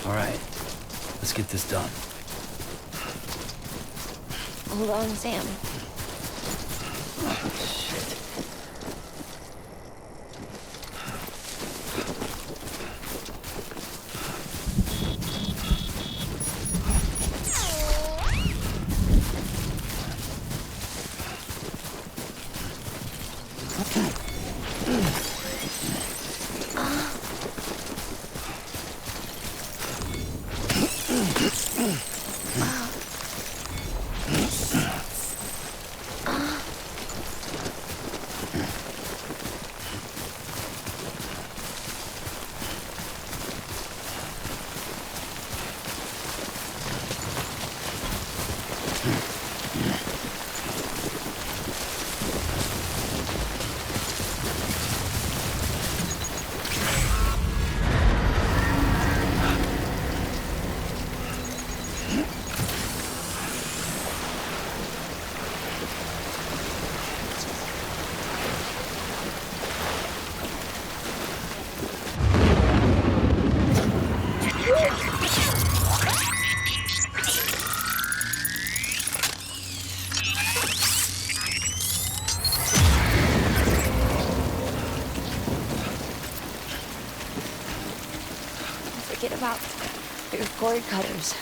All right, let's get this done. Hold on, Sam. Oh, shit. Forget about your cord cutters.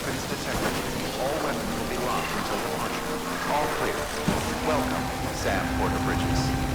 weapons detected. All weapons will be locked until departure. All clear. Welcome, Sam Porter Bridges.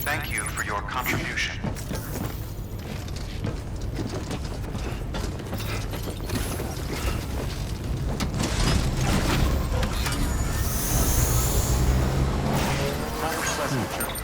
Thank you for your contribution. Have a pleasant journey.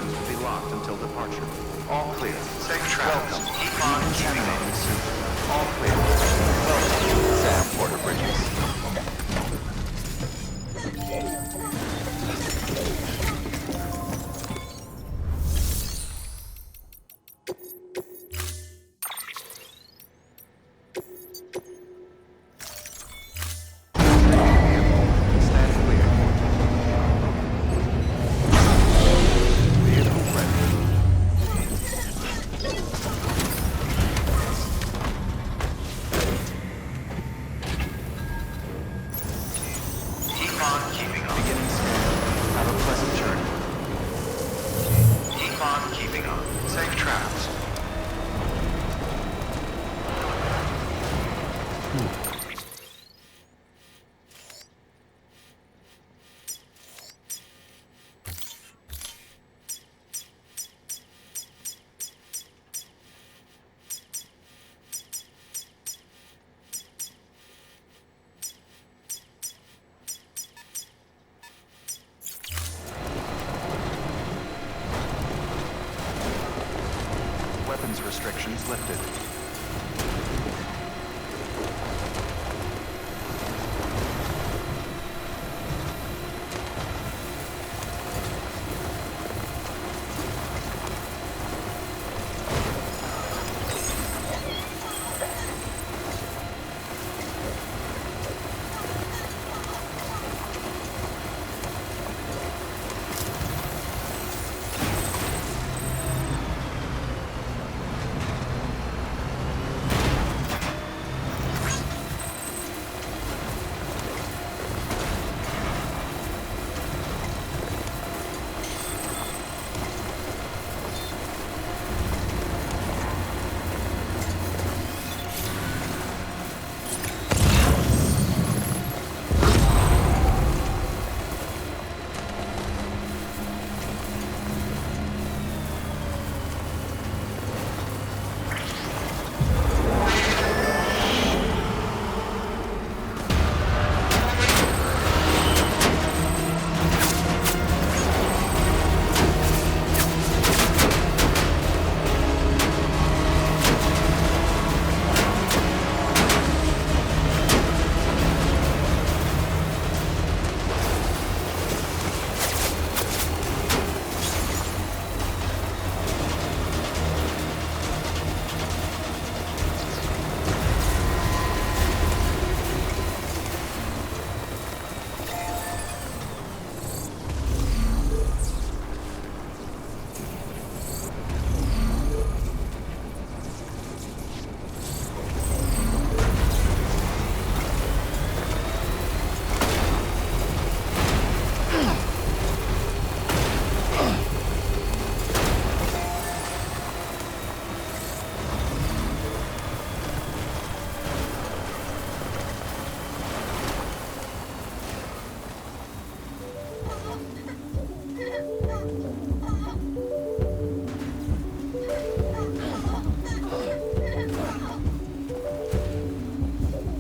weapons will be locked until departure. All clear. Safe travels. Welcome. Keep on keeping on. All clear. Welcome. Sam Porter Bridges. Stand clear. Vehicle ready. Keep on keeping on. Beginning scan. Have a pleasant journey. Keep on keeping on. Safe travels. Weapons restrictions lifted.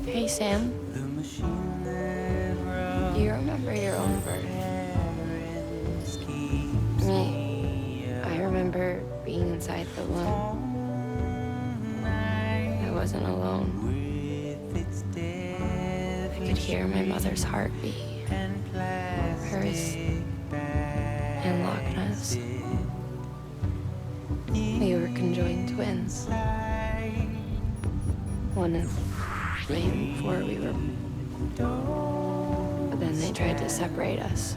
Hey, Sam. Do you remember your own birth? Me. I remember being inside the womb. I wasn't alone. I could hear my mother's heartbeat. Hers and Loch Ness. We were conjoined twins. One in May before we were. But then they tried to separate us.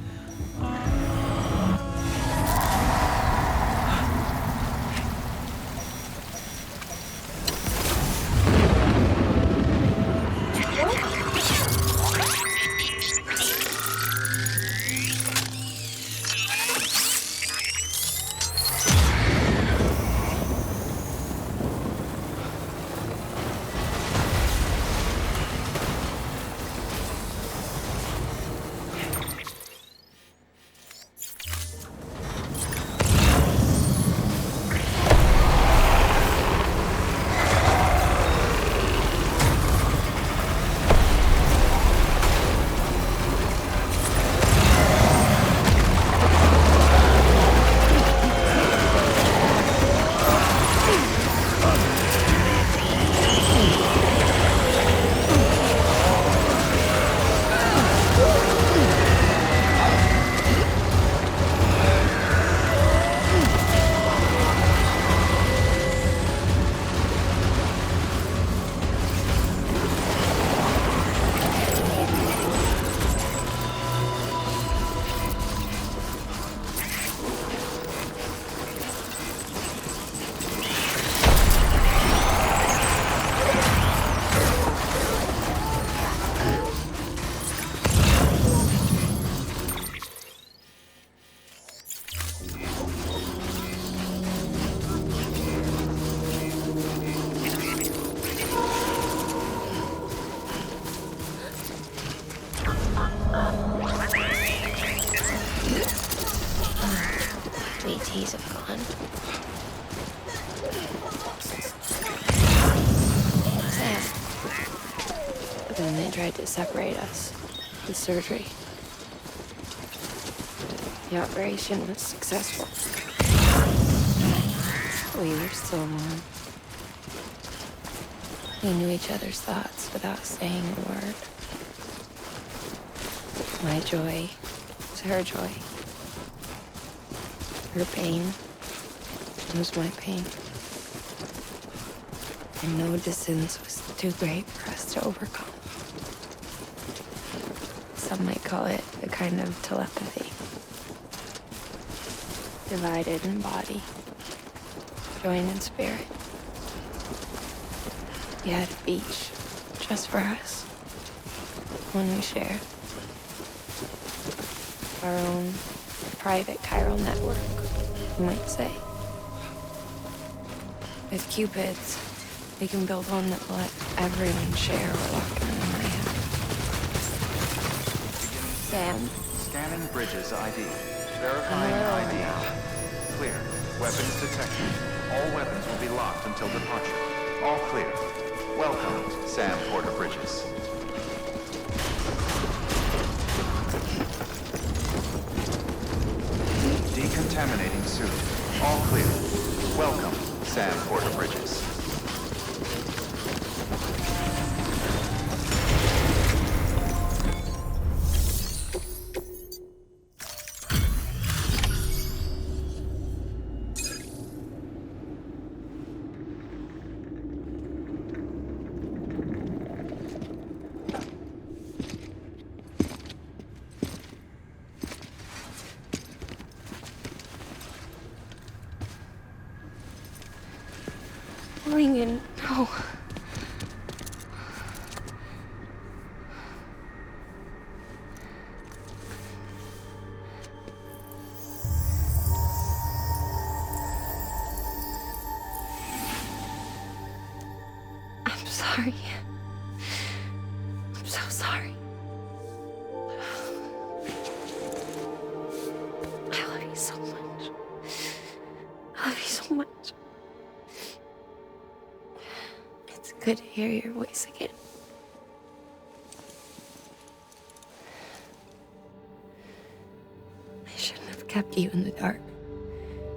on. Sam. But then they tried to separate us. The surgery. The operation was successful. We were still one. We knew each other's thoughts without saying a word. My joy was her joy. Her pain was my pain. And no distance was too great for us to overcome. Some might call it a kind of telepathy. Divided in body, joined in spirit. We had a beach just for us. One we shared. Our own private chiral network, you might say. With Cupids, we can build one that will let everyone share or lock in on my hand. Sam. Scanning Bridges ID. Verifying ID. Clear. Weapons detected. All weapons will be locked until departure. All clear. Welcome, Sam Porter Bridges. Decontaminating suit. All clear. Welcome, Sam Porter Bridges. Lincoln, no. I'm sorry. I'm so sorry. I love you so much. I love you so much. It's good to hear your voice again. I shouldn't have kept you in the dark.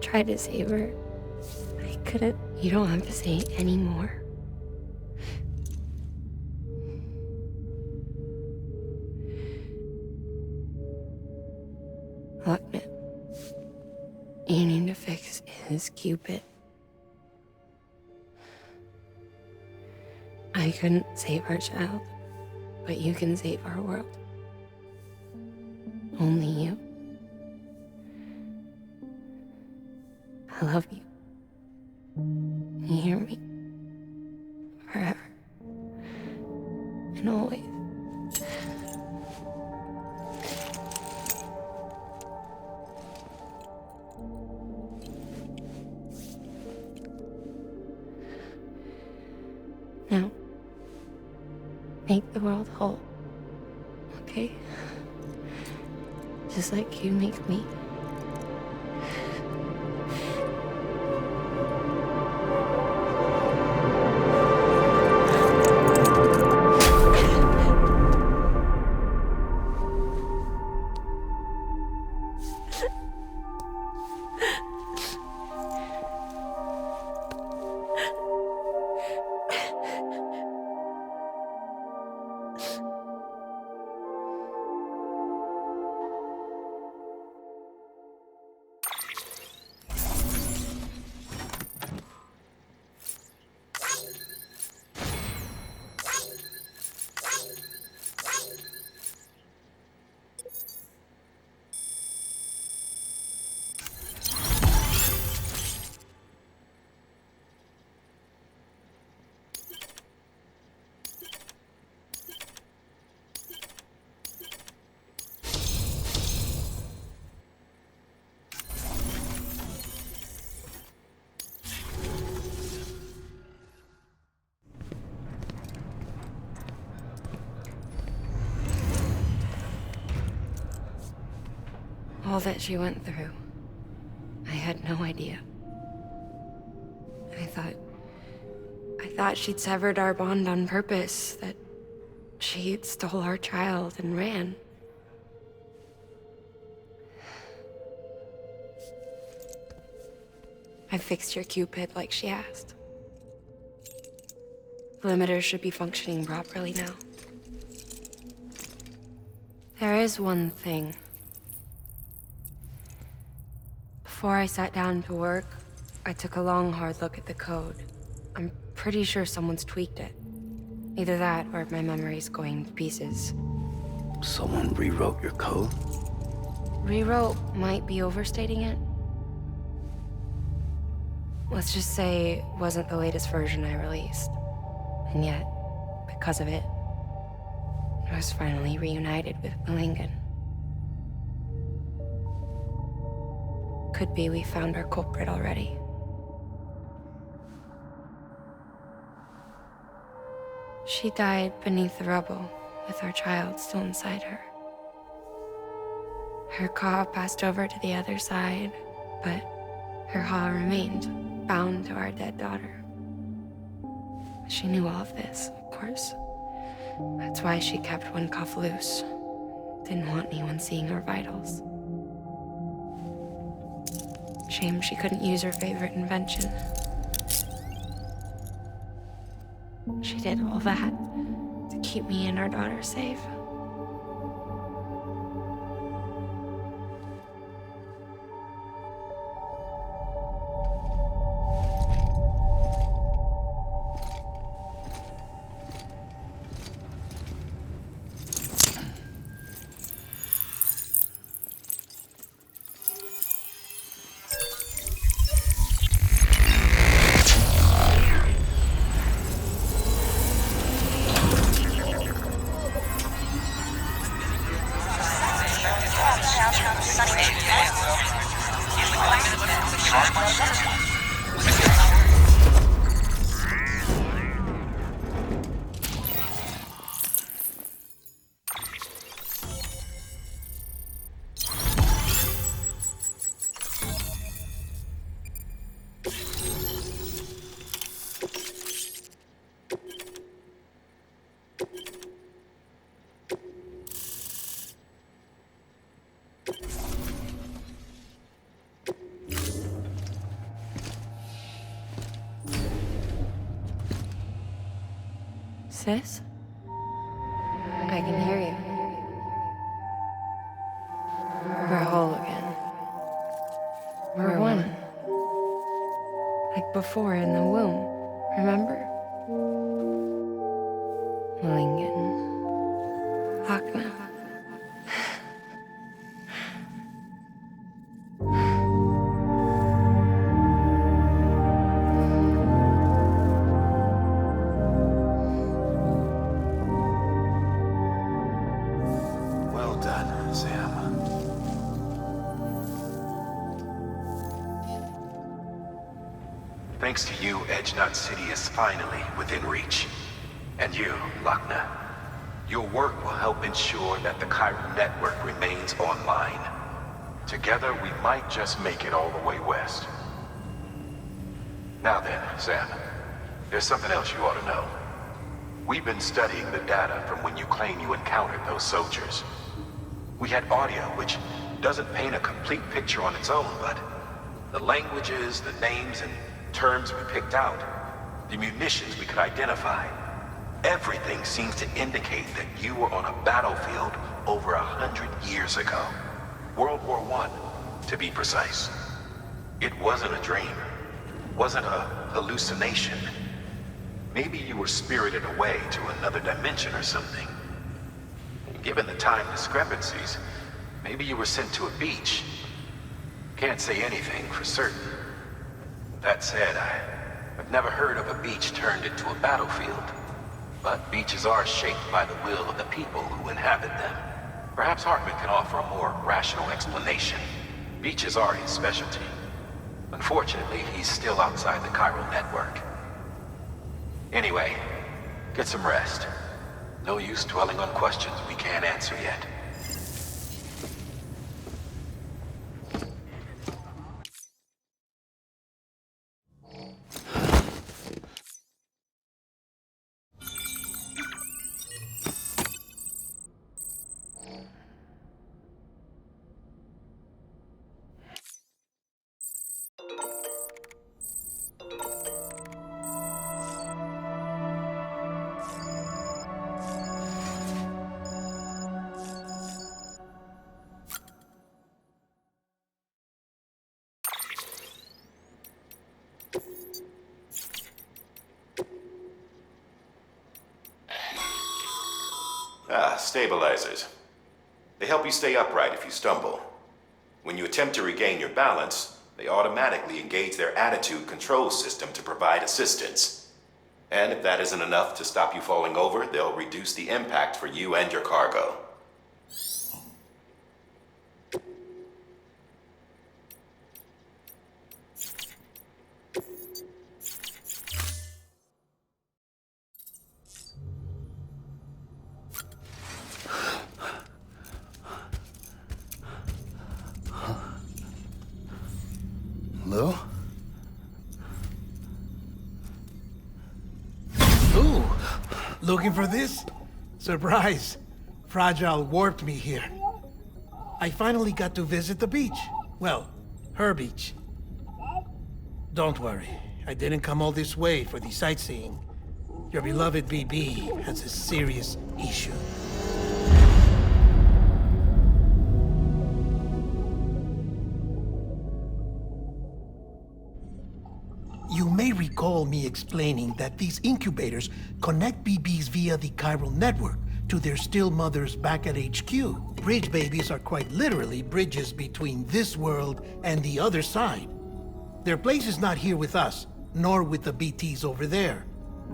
Tried to save her. I couldn't. You don't have to say any more. Look, man. You need to fix his Cupid. I couldn't save our child, but you can save our world. Only you. I love you. You hear me? Forever. And always. Now, make the world whole, okay? Just like you make me. All that she went through, I had no idea. I thought she'd severed our bond on purpose, that she stole our child and ran. I fixed your Cupid like she asked. The limiter should be functioning properly now. There is one thing. Before I sat down to work, I took a long, hard look at the code. I'm pretty sure someone's tweaked it. Either that, or my memory's going to pieces. Someone rewrote your code? Rewrote might be overstating it. Let's just say it wasn't the latest version I released. And yet, because of it, I was finally reunited with Loooong. Could be we found our culprit already. She died beneath the rubble, with our child still inside her. Her Ka passed over to the other side, but her Ha remained, bound to our dead daughter. She knew all of this, of course. That's why she kept one cuff loose. Didn't want anyone seeing her vitals. Shame she couldn't use her favorite invention. She did all that to keep me and our daughter safe. Sis? I can hear you. We're whole again. We're one. Like before in the womb, remember? Lingen. Hakna. Well done, Sam. Thanks to you, Edgenut City is finally within reach. And you, Lochna, your work will help ensure that the Chiral network remains online. Together, we might just make it all the way west. Now then, Sam, there's something else you ought to know. We've been studying the data from when you claim you encountered those soldiers. We had audio, which doesn't paint a complete picture on its own, but the languages, the names, and terms we picked out, the munitions we could identify, everything seems to indicate that you were on a battlefield over 100 years ago. World War I, to be precise. It wasn't a dream. Wasn't a hallucination. Maybe you were spirited away to another dimension or something. Given the time discrepancies, maybe you were sent to a beach. Can't say anything for certain. That said, I've never heard of a beach turned into a battlefield. But beaches are shaped by the will of the people who inhabit them. Perhaps Hartman can offer a more rational explanation. Beaches are his specialty. Unfortunately, he's still outside the Chiral network. Anyway, get some rest. No use dwelling on questions we can't answer yet. stabilizers. They help you stay upright if you stumble. When you attempt to regain your balance, they automatically engage their attitude control system to provide assistance. And if that isn't enough to stop you falling over, they'll reduce the impact for you and your cargo. Lou? Ooh, looking for this? Surprise. Fragile warped me here. I finally got to visit the beach. Well, her beach. Don't worry, I didn't come all this way for the sightseeing. Your beloved BB has a serious issue. You may recall me explaining that these incubators connect BBs via the chiral network to their still mothers back at HQ. Bridge babies are quite literally bridges between this world and the other side. Their place is not here with us, nor with the BTs over there.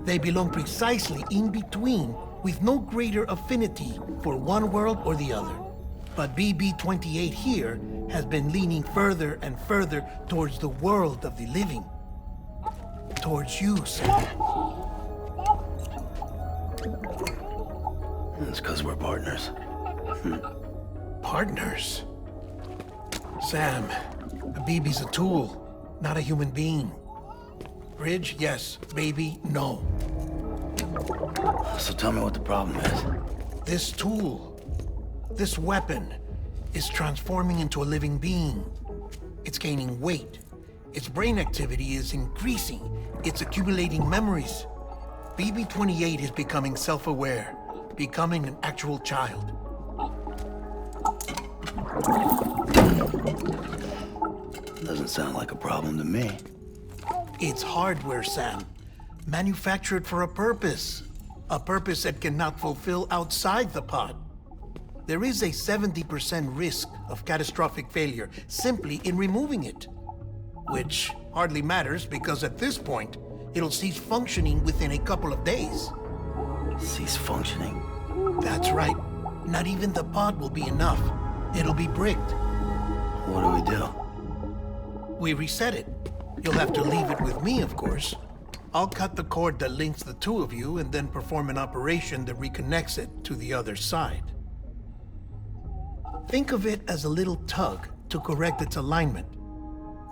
They belong precisely in between, with no greater affinity for one world or the other. But BB-28 here has been leaning further and further towards the world of the living. Towards you, Sam. It's because we're partners. Partners? Sam, a BB's a tool, not a human being. Bridge, yes. Baby, no. So tell me what the problem is. This tool, this weapon, is transforming into a living being. It's gaining weight. Its brain activity is increasing. It's accumulating memories. BB-28 is becoming self-aware, becoming an actual child. Doesn't sound like a problem to me. It's hardware, Sam. Manufactured for a purpose. A purpose it cannot fulfill outside the pod. There is a 70% risk of catastrophic failure simply in removing it. Which hardly matters because at this point, it'll cease functioning within a couple of days. Cease functioning? That's right. Not even the pod will be enough. It'll be bricked. What do we do? We reset it. You'll have to leave it with me, of course. I'll cut the cord that links the two of you and then perform an operation that reconnects it to the other side. Think of it as a little tug to correct its alignment.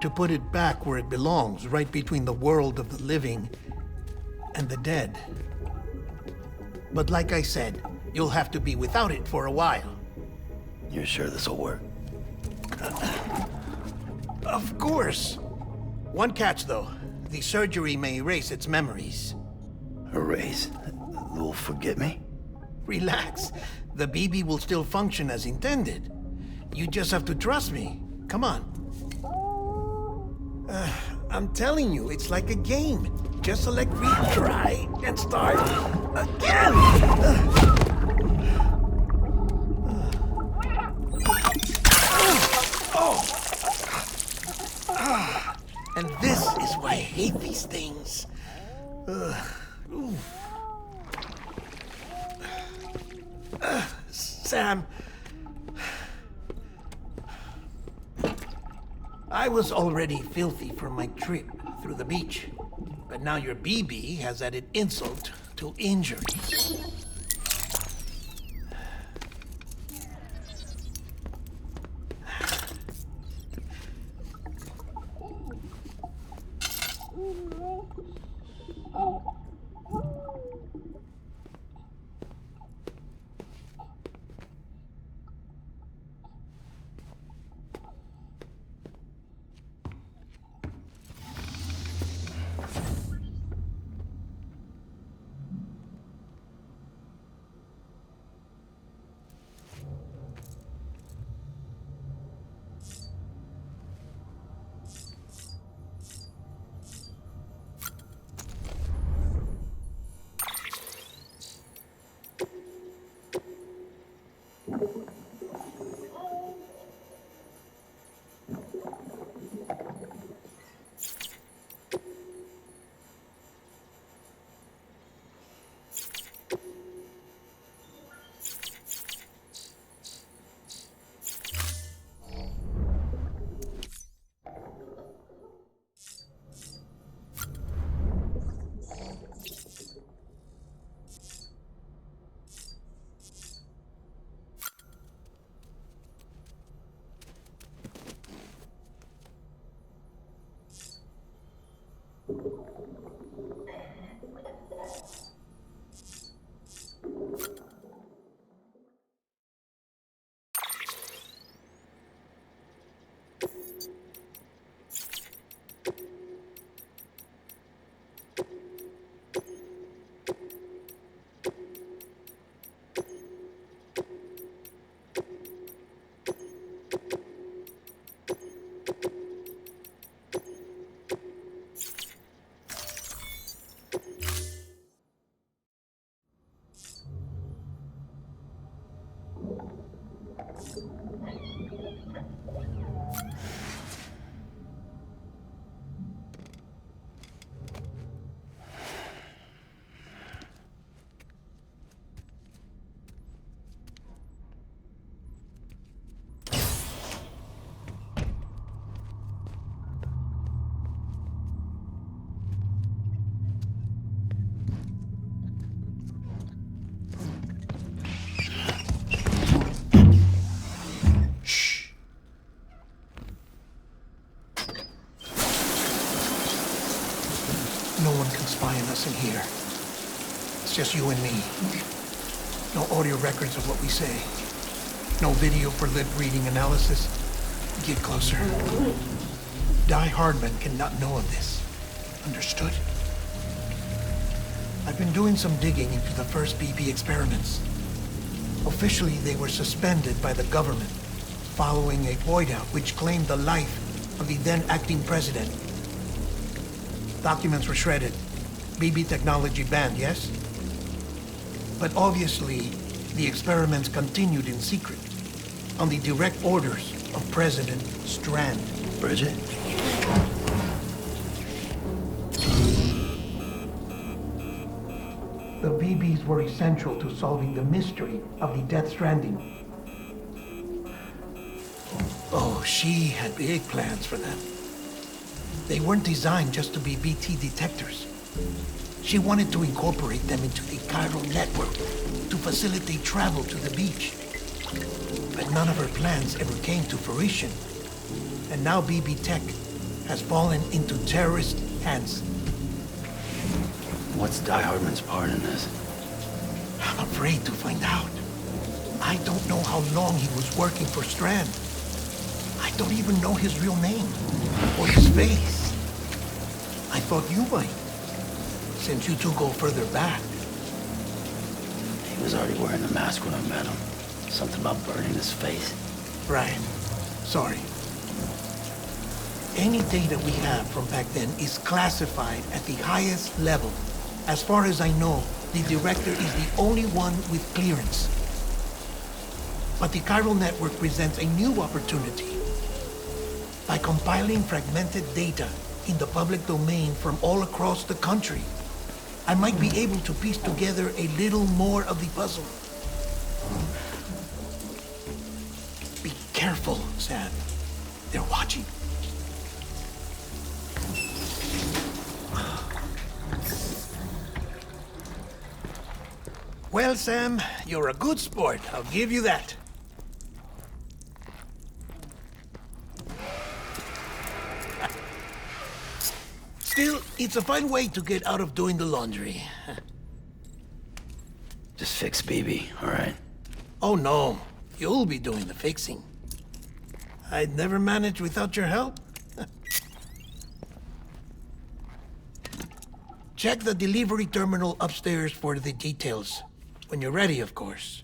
To put it back where it belongs, right between the world of the living and the dead. But like I said, you'll have to be without it for a while. You're sure this'll work? Of course. One catch, though. The surgery may erase its memories. Erase? You'll forget me? Relax. The BB will still function as intended. You just have to trust me. Come on. I'm telling you, it's like a game. Just select retry and start again. And this is why I hate these things. Sam, I was already filthy from my trip through the beach, but now your BB has added insult to injury. No one can spy on us in here. It's just you and me. No audio records of what we say. No video for lip reading analysis. Get closer. Die Hardman cannot know of this. Understood? I've been doing some digging into the first BB experiments. Officially, they were suspended by the government following a void-out which claimed the life of the then acting president. Documents were shredded. BB technology banned, yes? But obviously, the experiments continued in secret, on the direct orders of President Strand. Bridget? The BBs were essential to solving the mystery of the Death Stranding. Oh, she had big plans for them. They weren't designed just to be BT detectors. She wanted to incorporate them into the chiral network to facilitate travel to the beach. But none of her plans ever came to fruition. And now BB Tech has fallen into terrorist hands. What's Die Hardman's part in this? I'm afraid to find out. I don't know how long he was working for Strand. I don't even know his real name or his face. I thought you might, since you two go further back. He was already wearing the mask when I met him. Something about burning his face. Right. Sorry. Any data we have from back then is classified at the highest level. As far as I know, the director is the only one with clearance. But the chiral network presents a new opportunity. By compiling fragmented data in the public domain from all across the country, I might be able to piece together a little more of the puzzle. Be careful, Sam. They're watching. Well, Sam, you're a good sport. I'll give you that. Still, it's a fine way to get out of doing the laundry. Just fix BB, all right? Oh, no. You'll be doing the fixing. I'd never manage without your help. Check the delivery terminal upstairs for the details. When you're ready, of course.